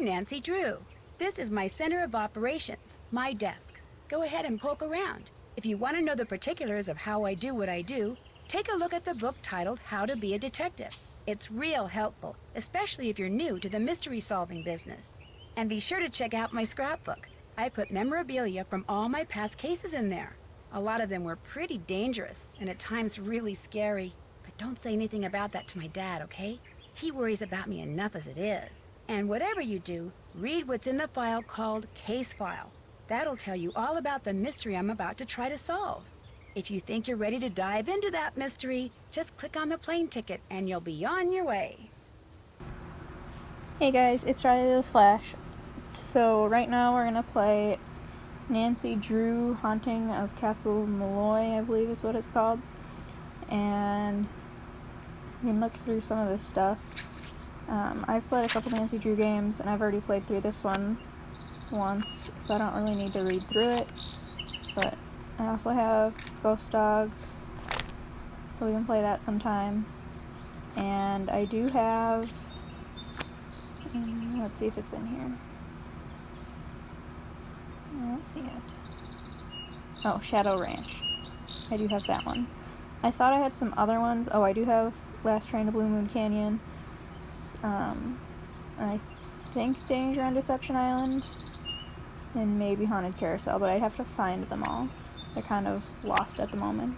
Nancy Drew. This is my center of operations, my desk. Go ahead and poke around. If you want to know the particulars of how I do what I do, take a look at the book titled How to Be a Detective. It's real helpful, especially if you're new to the mystery-solving business. And be sure to check out my scrapbook. I put memorabilia from all my past cases in there. A lot of them were pretty dangerous and at times really scary. But don't say anything about that to my dad, okay? He worries about me enough as it is. And whatever you do, read what's in the file called Case File. That'll tell you all about the mystery I'm about to try to solve. If you think you're ready to dive into that mystery, just click on the plane ticket and you'll be on your way. Hey guys, it's Riley the Flash. So right now we're gonna play Nancy Drew Haunting of Castle Malloy, I believe is what it's called. And you can look through some of this stuff. I've played a couple Nancy Drew games and I've already played through this one once, so I don't really need to read through it. But I also have Ghost Dogs, so we can play that sometime. And I do have, let's see if it's in here. I don't see it. Oh, Shadow Ranch. I do have that one. I thought I had some other ones. Oh, I do have Last Train to Blue Moon Canyon. I think Danger on Deception Island. And maybe Haunted Carousel, but I'd have to find them all. They're kind of lost at the moment.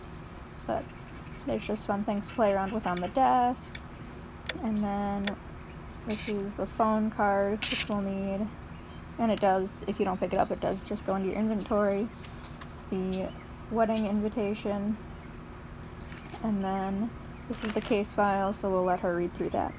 But there's just fun things to play around with on the desk. And then this is the phone card, which we'll need. And it does, if you don't pick it up, it does just go into your inventory. The wedding invitation. And then this is the case file, so we'll let her read through that.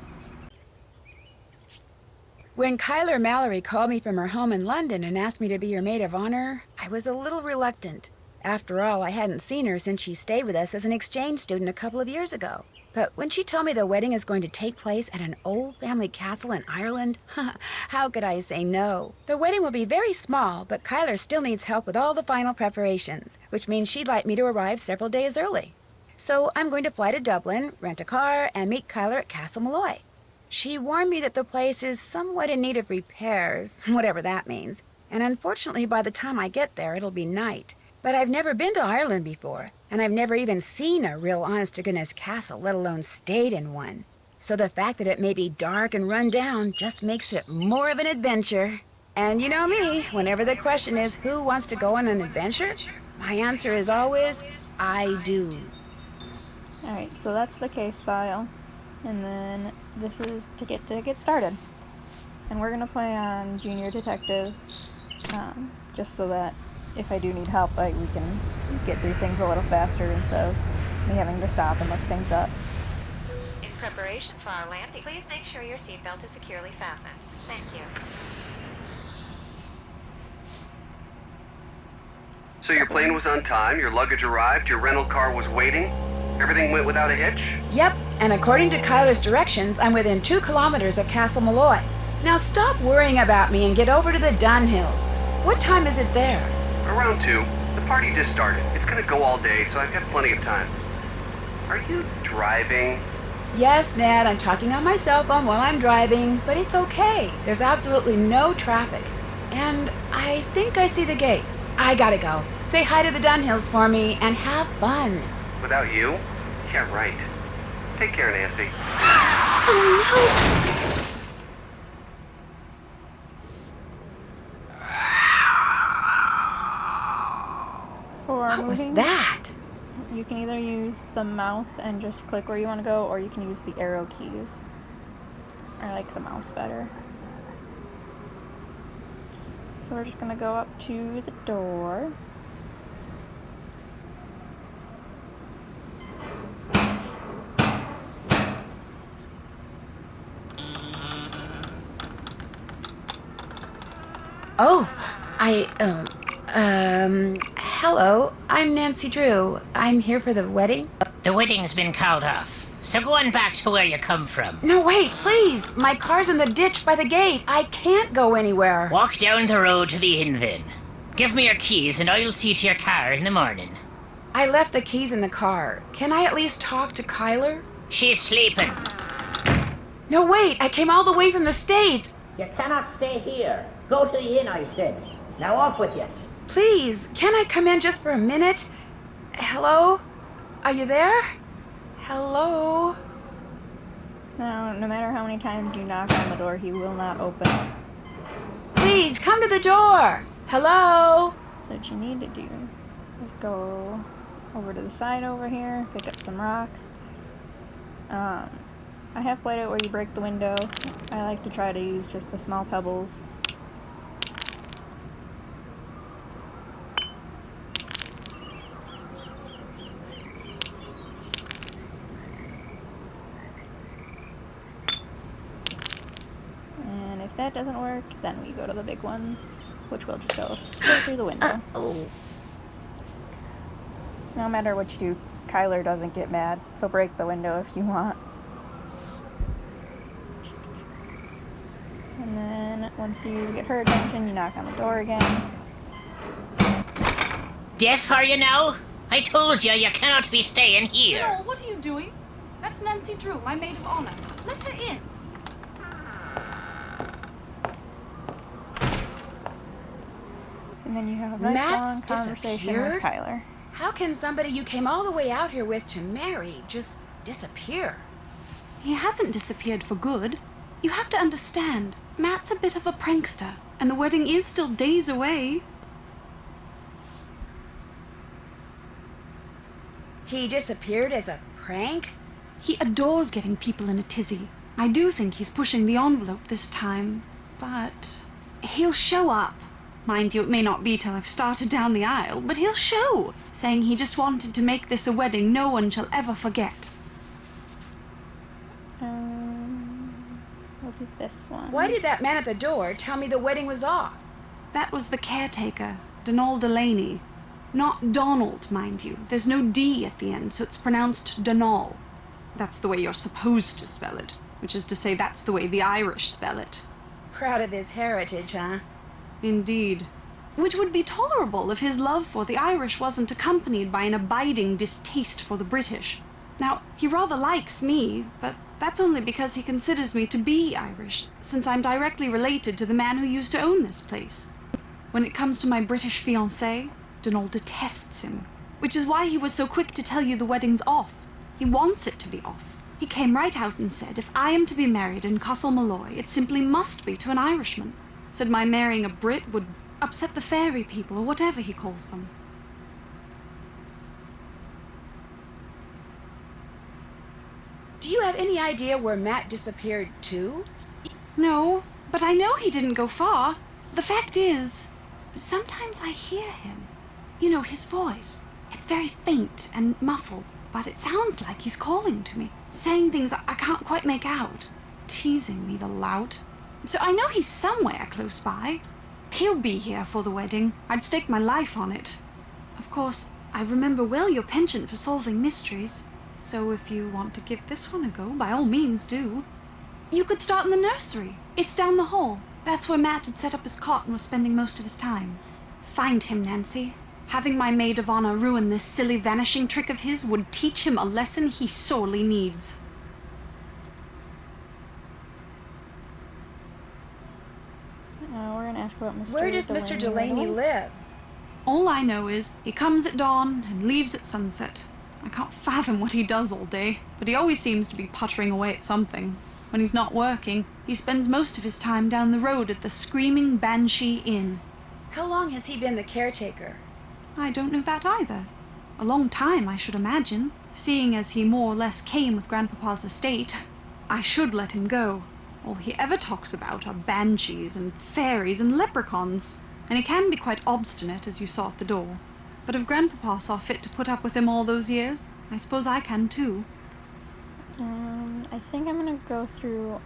When Kyler Mallory called me from her home in London and asked me to be her maid of honor, I was a little reluctant. After all, I hadn't seen her since she stayed with us as an exchange student a couple of years ago. But when she told me the wedding is going to take place at an old family castle in Ireland, how could I say no? The wedding will be very small, but Kyler still needs help with all the final preparations, which means she'd like me to arrive several days early. So I'm going to fly to Dublin, rent a car, and meet Kyler at Castle Malloy. She warned me that the place is somewhat in need of repairs, whatever that means, and unfortunately by the time I get there it'll be night. But I've never been to Ireland before, and I've never even seen a real honest-to-goodness castle, let alone stayed in one. So the fact that it may be dark and run down just makes it more of an adventure. And you know me, whenever the question is who wants to go on an adventure, my answer is always, I do. Alright, so that's the case file. And then this is to get started. And we're going to play on Junior Detective, just so that if I do need help, we can get through things a little faster instead of me having to stop and look things up. In preparation for our landing, please make sure your seatbelt is securely fastened. Thank you. So your plane was on time, your luggage arrived, your rental car was waiting, everything went without a hitch? Yep, and according to Kyler's directions, I'm within 2 kilometers of Castle Malloy. Now stop worrying about me and get over to the Dunhills. What time is it there? Around 2. The party just started. It's gonna go all day, so I've got plenty of time. Are you driving? Yes, Ned, I'm talking on my cell phone while I'm driving, but it's okay. There's absolutely no traffic. And I think I see the gates. I gotta go. Say hi to the Dunhills for me and have fun. Without you? Yeah, right. Take care, Nancy. Oh, no! What was that? You can either use the mouse and just click where you want to go, or you can use the arrow keys. I like the mouse better. So we're just going to go up to the door. Oh, hello, I'm Nancy Drew. I'm here for the wedding. The wedding's been called off, so go on back to where you come from. No, wait, please. My car's in the ditch by the gate. I can't go anywhere. Walk down the road to the inn then. Give me your keys and I'll see to your car in the morning. I left the keys in the car. Can I at least talk to Kyler? She's sleeping. No, wait, I came all the way from the States. You cannot stay here. Go to the inn, I said. Now off with you. Please, can I come in just for a minute? Hello? Are you there? Hello? Now, no matter how many times you knock on the door, he will not open it. Please, come to the door! Hello? So what you need to do is go over to the side over here, pick up some rocks. I have played it where you break the window. I like to try to use just the small pebbles. And if that doesn't work, then we go to the big ones, which will just go straight through the window. No matter what you do, Kyler doesn't get mad, so break the window if you want. And then once you get her attention, you knock on the door again. Deaf are you now? I told you cannot be staying here. Carol, what are you doing? That's Nancy Drew, my maid of honor. Let her in. And then you have a nice Matt's long conversation with disappeared? Kyler. How can somebody you came all the way out here with to marry just disappear? He hasn't disappeared for good. You have to understand, Matt's a bit of a prankster, and the wedding is still days away. He disappeared as a prank? He adores getting people in a tizzy. I do think he's pushing the envelope this time, but he'll show up. Mind you, it may not be till I've started down the aisle, but he'll show, saying he just wanted to make this a wedding no one shall ever forget. We'll do this one. Why did that man at the door tell me the wedding was off? That was the caretaker, Donald Delaney. Not Donald, mind you. There's no D at the end, so it's pronounced Donal. That's the way you're supposed to spell it, which is to say that's the way the Irish spell it. Proud of his heritage, huh? Indeed. Which would be tolerable if his love for the Irish wasn't accompanied by an abiding distaste for the British. Now, he rather likes me, but that's only because he considers me to be Irish, since I'm directly related to the man who used to own this place. When it comes to my British fiancé, Donald detests him, which is why he was so quick to tell you the wedding's off. He wants it to be off. He came right out and said, if I am to be married in Castle Malloy, it simply must be to an Irishman. Said my marrying a Brit would upset the fairy people, or whatever he calls them. Do you have any idea where Matt disappeared to? No, but I know he didn't go far. The fact is, sometimes I hear him. You know, his voice. It's very faint and muffled, but it sounds like he's calling to me, saying things I can't quite make out, teasing me, the lout. So I know he's somewhere close by. He'll be here for the wedding. I'd stake my life on it. Of course, I remember well your penchant for solving mysteries, so if you want to give this one a go, by all means do. You could start in the nursery. It's down the hall. That's where Matt had set up his cot and was spending most of his time. Find him, Nancy. Having my maid of honor ruin this silly vanishing trick of his would teach him a lesson he sorely needs. We're gonna ask about Mr. Where does Mr. Delaney live? All I know is he comes at dawn and leaves at sunset. I can't fathom what he does all day, but he always seems to be puttering away at something. When he's not working, he spends most of his time down the road at the Screaming Banshee Inn. How long has he been the caretaker? I don't know that either. A long time, I should imagine, seeing as he more or less came with Grandpapa's estate. I should let him go. All he ever talks about are banshees and fairies and leprechauns, and he can be quite obstinate, as you saw at the door. But if Grandpapa saw fit to put up with him all those years, I suppose I can too. I think I'm gonna go through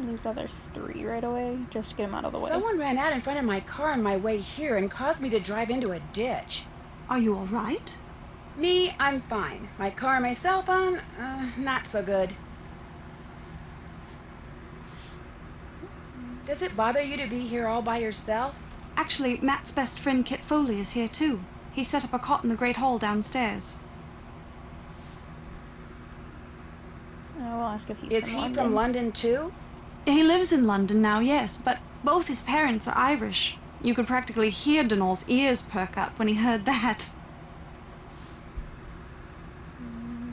these other three right away, just to get them out of the way. Someone ran out in front of my car on my way here and caused me to drive into a ditch. Are you all right? Me, I'm fine. My car and my cell phone, not so good. Does it bother you to be here all by yourself? Actually, Matt's best friend Kit Foley is here too. He set up a cot in the Great Hall downstairs. We'll ask if he's Is he from London too? He lives in London now, yes, but both his parents are Irish. You could practically hear Donal's ears perk up when he heard that.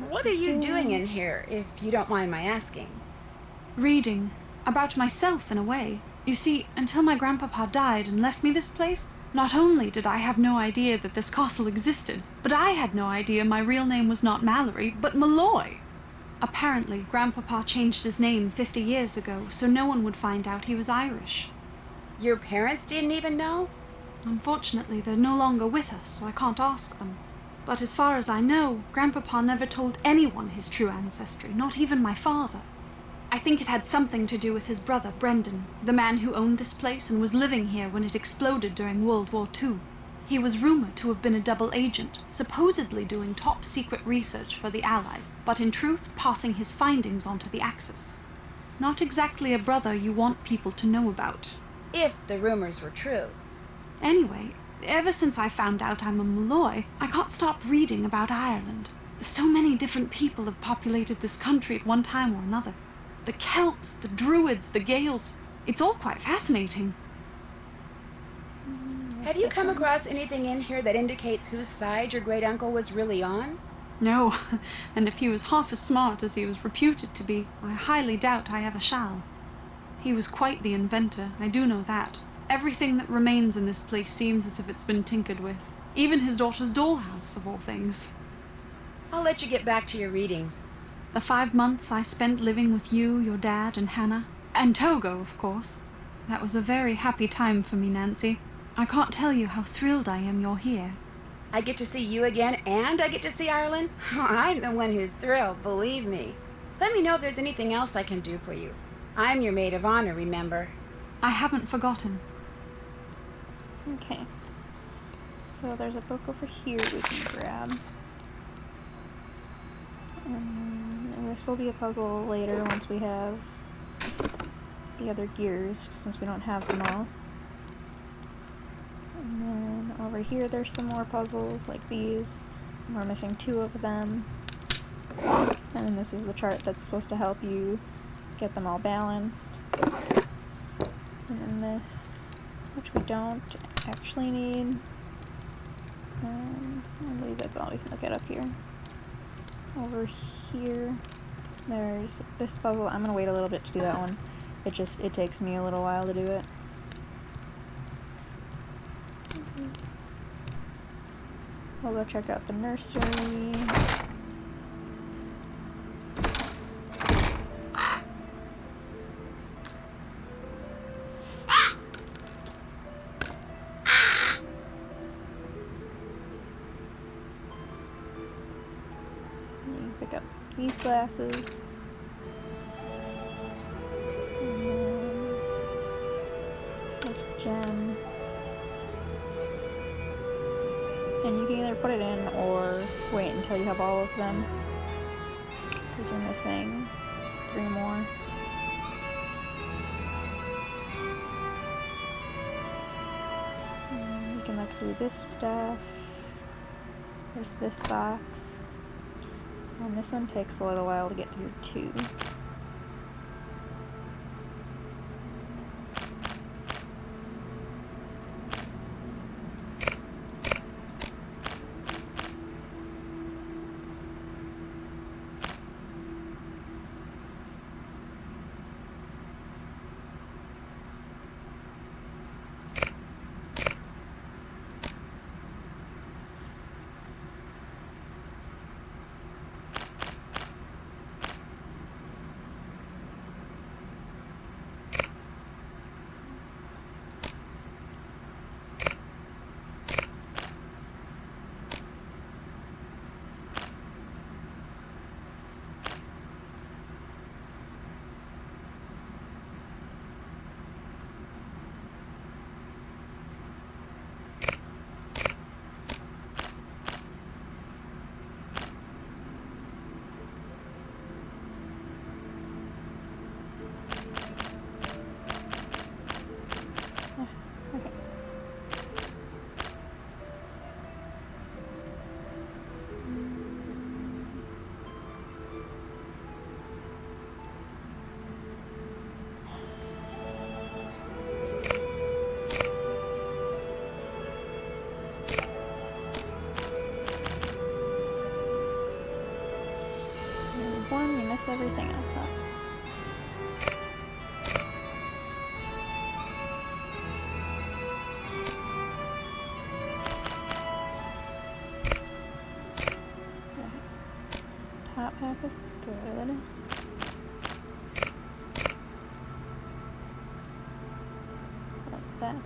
What are you doing in here, if you don't mind my asking? Reading. About myself, in a way. You see, until my grandpapa died and left me this place, not only did I have no idea that this castle existed, but I had no idea my real name was not Mallory, but Malloy. Apparently, Grandpapa changed his name 50 years ago, so no one would find out he was Irish. Your parents didn't even know? Unfortunately, they're no longer with us, so I can't ask them. But as far as I know, Grandpapa never told anyone his true ancestry, not even my father. I think it had something to do with his brother, Brendan, the man who owned this place and was living here when it exploded during World War II. He was rumored to have been a double agent, supposedly doing top-secret research for the Allies, but in truth passing his findings on to the Axis. Not exactly a brother you want people to know about. If the rumors were true. Anyway, ever since I found out I'm a Malloy, I can't stop reading about Ireland. So many different people have populated this country at one time or another. The Celts, the Druids, the Gaels. It's all quite fascinating. Have you come across anything in here that indicates whose side your great-uncle was really on? No, and if he was half as smart as he was reputed to be, I highly doubt I ever shall. He was quite the inventor, I do know that. Everything that remains in this place seems as if it's been tinkered with. Even his daughter's dollhouse, of all things. I'll let you get back to your reading. The 5 months I spent living with you, your dad, and Hannah, and Togo, of course. That was a very happy time for me, Nancy. I can't tell you how thrilled I am you're here. I get to see you again, and I get to see Ireland? I'm the one who's thrilled, believe me. Let me know if there's anything else I can do for you. I'm your maid of honor, remember? I haven't forgotten. Okay. So there's a book over here we can grab. And this will be a puzzle later once we have the other gears, since we don't have them all. And then over here there's some more puzzles like these. We're missing 2 of them. And then this is the chart that's supposed to help you get them all balanced. And then this, which we don't actually need. I believe that's all we can look at up here. Over here, there's this puzzle. I'm gonna wait a little bit to do that one. It takes me a little while to do it. We'll go check out the nursery. Pick up these glasses. And then this gem. And you can either put it in or wait until you have all of them. Because you're missing 3 more. And you can look through this stuff. There's this box. And this one takes a little while to get through too. mess everything else up. Top half is good. Like that.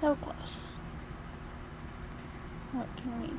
So close. What can we change?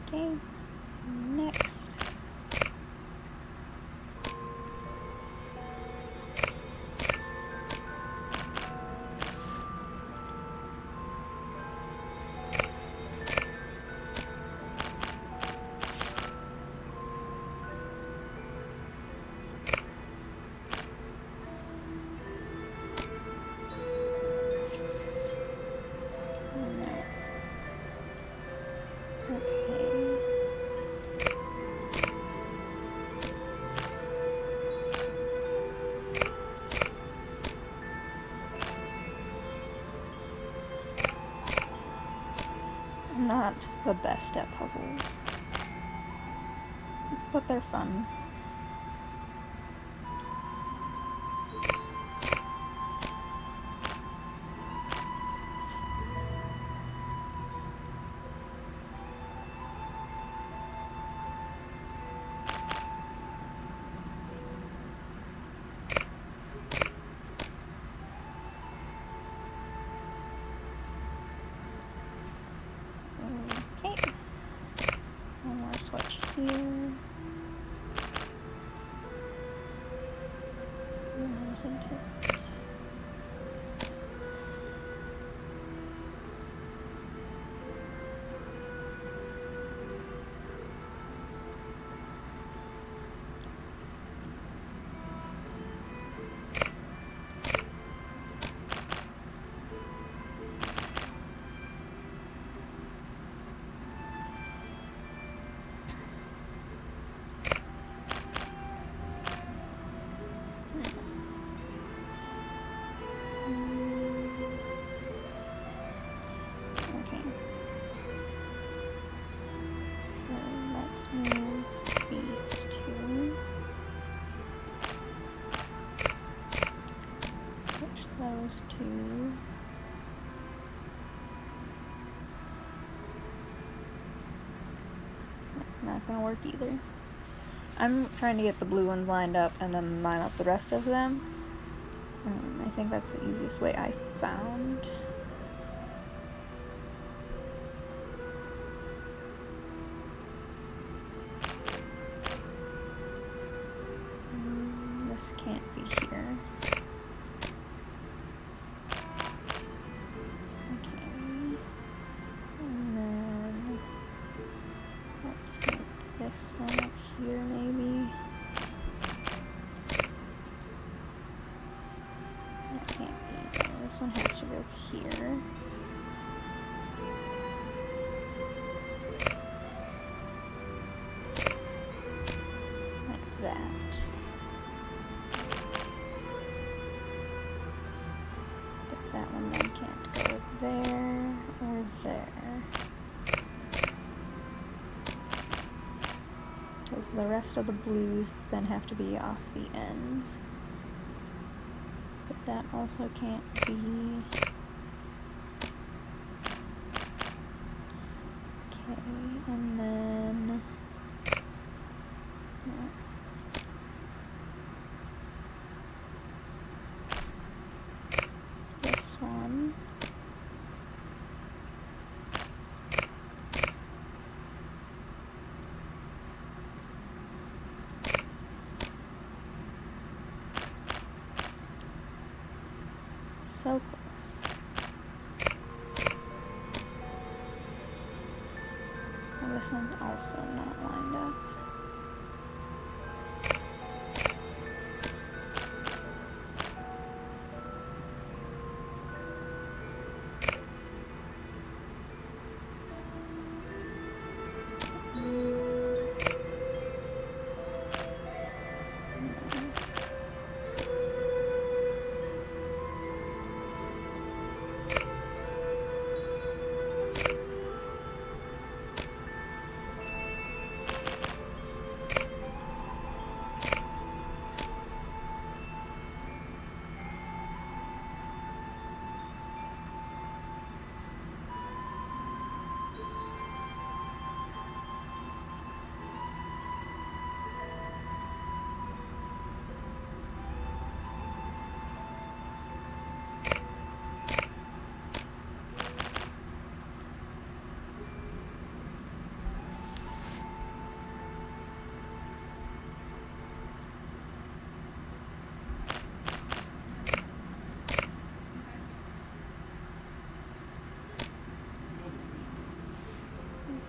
Okay, next. Okay. I'm not the best at puzzles, but they're fun. Okay. One more switch here. And some tips. Okay. So let's move these two. Switch those two. That's not gonna work either. I'm trying to get the blue ones lined up and then line up the rest of them. I think that's the easiest way I found. This can't be here. Okay. And then let's make this one up here maybe. That can't be there. This one has to go here. Like that. But that one then can't go there or there. Because So the rest of the blues then have to be off the ends. But that also can't be. Okay, and then this one. So close. And this one's also not lined up.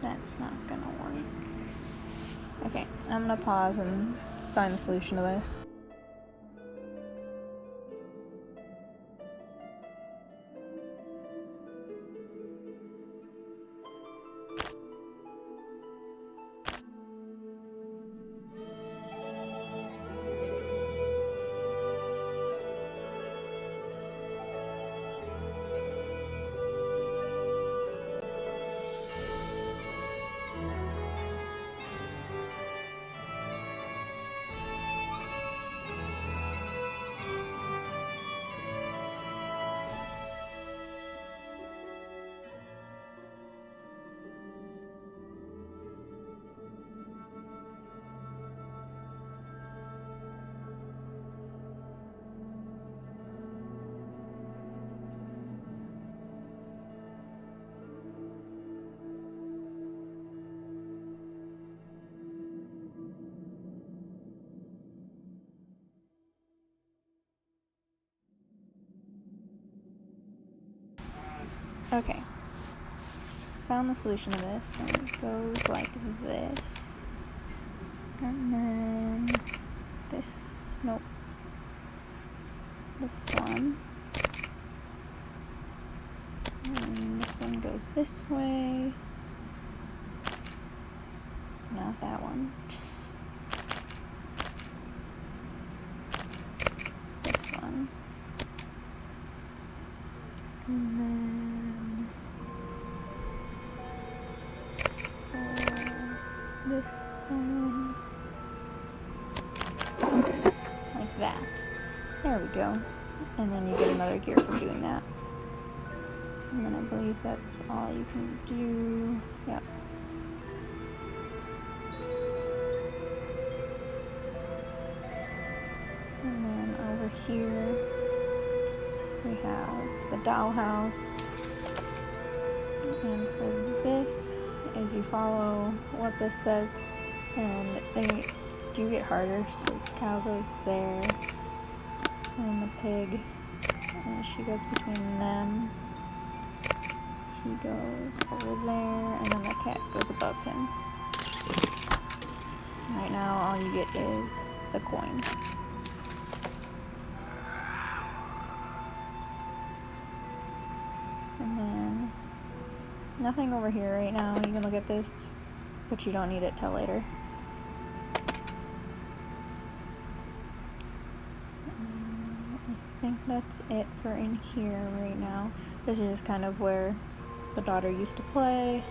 That's not gonna work. Okay, I'm gonna pause and find the solution to this. Okay, found the solution to this, and it goes like this, and then this, nope, this one, and this one goes this way, not that one, this one, and then this one, like that. There we go. And then you get another gear for doing that. And then I believe that's all you can do. Yep. And then over here we have the dollhouse. And for this, is you follow what this says, and they do get harder. So the cow goes there, and the pig, and she goes between them. He goes over there, and then the cat goes above him. Right now, all you get is the coin. And then nothing over here right now. You can look at this, but you don't need it till later. I think that's it for in here right now. This is just kind of where the daughter used to play.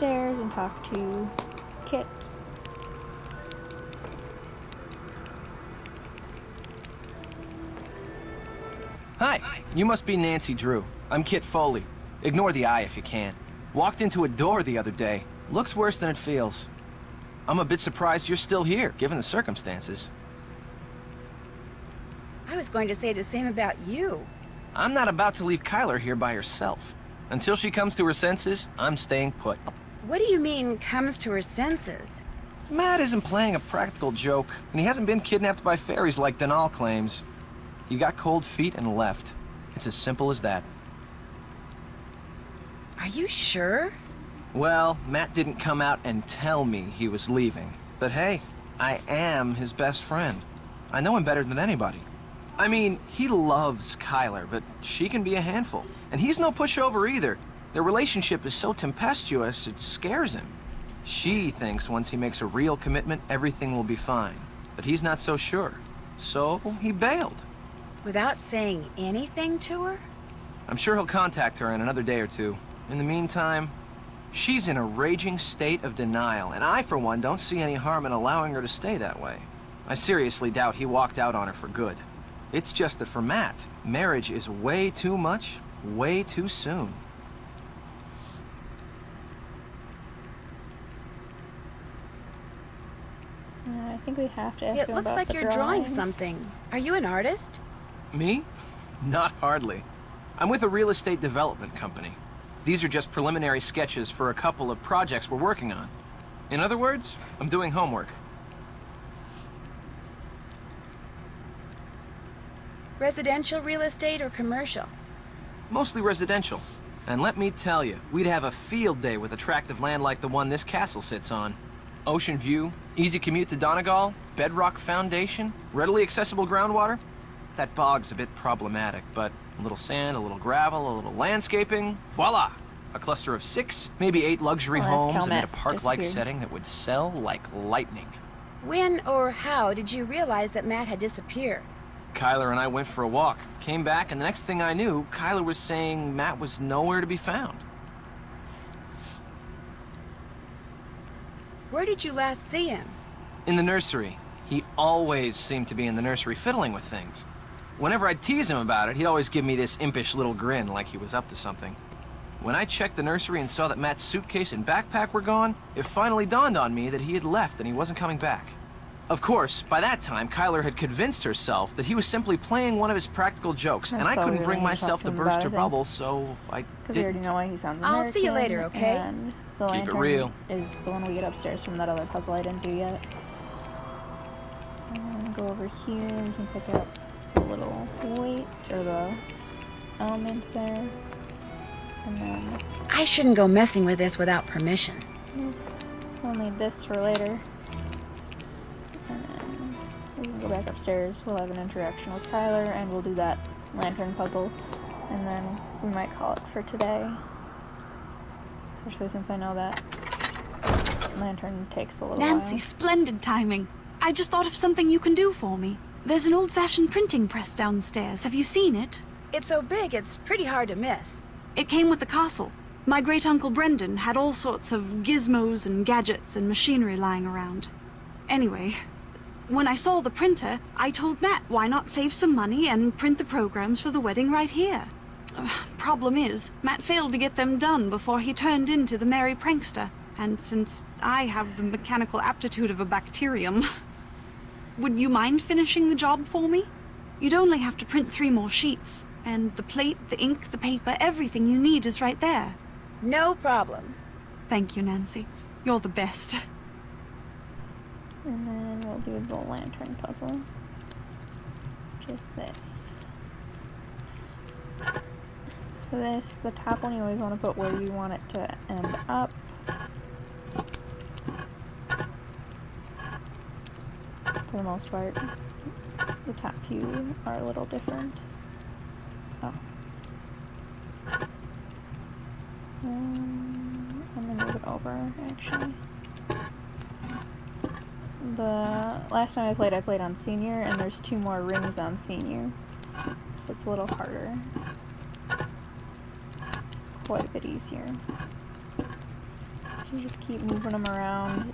upstairs and talk to Kit. Hi, you must be Nancy Drew. I'm Kit Foley. Ignore the eye if you can. Walked into a door the other day. Looks worse than it feels. I'm a bit surprised you're still here, given the circumstances. I was going to say the same about you. I'm not about to leave Kyler here by herself. Until she comes to her senses, I'm staying put. What do you mean, comes to her senses? Matt isn't playing a practical joke, and he hasn't been kidnapped by fairies like Denal claims. He got cold feet and left. It's as simple as that. Are you sure? Well, Matt didn't come out and tell me he was leaving. But hey, I am his best friend. I know him better than anybody. I mean, he loves Kyler, but she can be a handful. And he's no pushover either. Their relationship is so tempestuous, it scares him. She thinks once he makes a real commitment, everything will be fine. But he's not so sure. So he bailed. Without saying anything to her? I'm sure he'll contact her in another day or two. In the meantime, she's in a raging state of denial, and I, for one, don't see any harm in allowing her to stay that way. I seriously doubt he walked out on her for good. It's just that for Matt, marriage is way too much, way too soon. I think we have to ask It him looks about like the you're drawing drawing. something. Are you an artist? Me? Not hardly. I'm with a real estate development company. These are just preliminary sketches for a couple of projects we're working on. In other words, I'm doing homework. Residential real estate or commercial? Mostly residential. And let me tell you, we'd have a field day with attractive land like the one this castle sits on. Ocean view, easy commute to Donegal, bedrock foundation, readily accessible groundwater. That bog's a bit problematic, but a little sand, a little gravel, a little landscaping, voila! A cluster of 6, maybe 8 luxury Well, that's homes how amid a Matt park-like disappeared. setting that would sell like lightning. When or how did you realize that Matt had disappeared? Kyler and I went for a walk, came back, and the next thing I knew, Kyler was saying Matt was nowhere to be found. Where did you last see him? In the nursery. He always seemed to be in the nursery fiddling with things. Whenever I'd tease him about it, he'd always give me this impish little grin like he was up to something. When I checked the nursery and saw that Matt's suitcase and backpack were gone, it finally dawned on me that he had left and he wasn't coming back. Of course, by that time, Kyler had convinced herself that he was simply playing one of his practical jokes, and That's I all we couldn't really bring need to talk myself to to him burst about, her I think. bubble, so I Because we already didn't. know why he sounds I'll see you American, later, okay? And the Keep it lantern real. is the one we get upstairs from that other puzzle I didn't do yet. And go over here, we can pick up the little weight, or the element there. And then I shouldn't go messing with this without permission. we'll need this for later. And then we can go back upstairs, we'll have an interaction with Kyler, and we'll do that lantern puzzle. And then we might call it for today. Especially since I know that lantern takes a little Nancy, while. splendid timing. I just thought of something you can do for me. There's an old-fashioned printing press downstairs. Have you seen it? It's so big, it's pretty hard to miss. It came with the castle. My great-uncle Brendan had all sorts of gizmos and gadgets and machinery lying around. Anyway, when I saw the printer, I told Matt why not save some money and print the programs for the wedding right here. Problem is, Matt failed to get them done before he turned into the merry prankster. And since I have the mechanical aptitude of a bacterium, would you mind finishing the job for me? You'd only have to print 3 more sheets. And the plate, the ink, the paper, everything you need is right there. No problem. Thank you, Nancy. You're the best. And then we'll do the lantern puzzle. Just this. So this, the top one, you always want to put where you want it to end up. For the most part. The top few are a little different. Oh. I'm gonna move it over, actually. The last time I played on Senior, and there's 2 more rings on Senior. So it's a little harder. It's quite a bit easier. You just keep moving them around.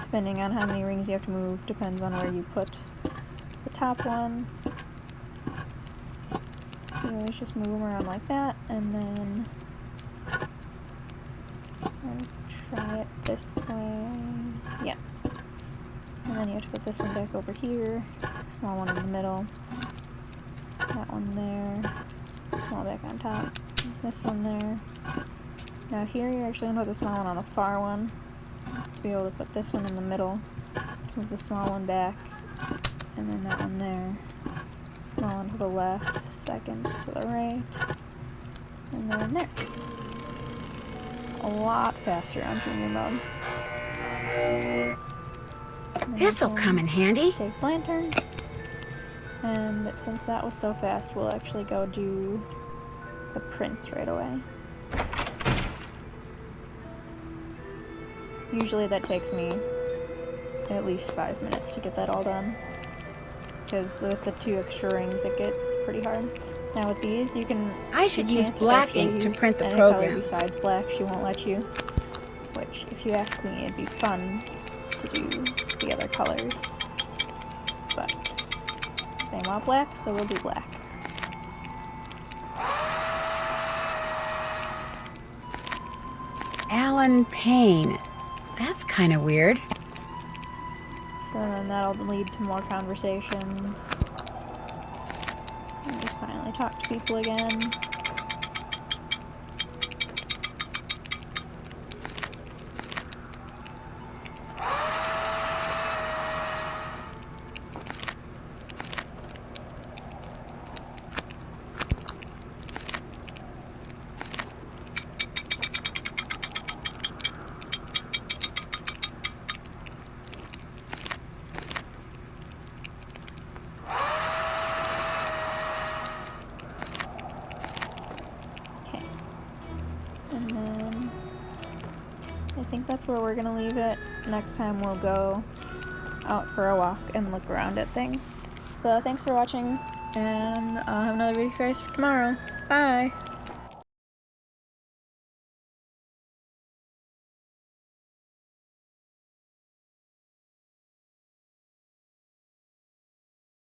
Depending on how many rings you have to move, depends on where you put the top one. You always just move them around like that, and then try it this way. Yeah. And then you have to put this one back over here, small one in the middle, that one there, small back on top, this one there. Now here you're actually going to put the small one on the far one, to be able to put this one in the middle, move the small one back, and then that one there, small one to the left, second to the right, and then there. A lot faster on junior mode. This'll come in handy. Take lantern. And since that was so fast, we'll actually go do the prints right away. Usually that takes me at least 5 minutes to get that all done. Because with the 2 extra rings, it gets pretty hard. Now with these, you can... I should use black ink to print the any color program. besides black, she won't let you. Which, if you ask me, it'd be fun to do the other colors. But they want black, so we'll do black. Alan Payne. That's kind of weird. So then that'll lead to more conversations. And just finally talk to people again. And then I think that's where we're gonna leave it. Next time we'll go out for a walk and look around at things. So thanks for watching, and I'll have another video for you guys tomorrow. Bye!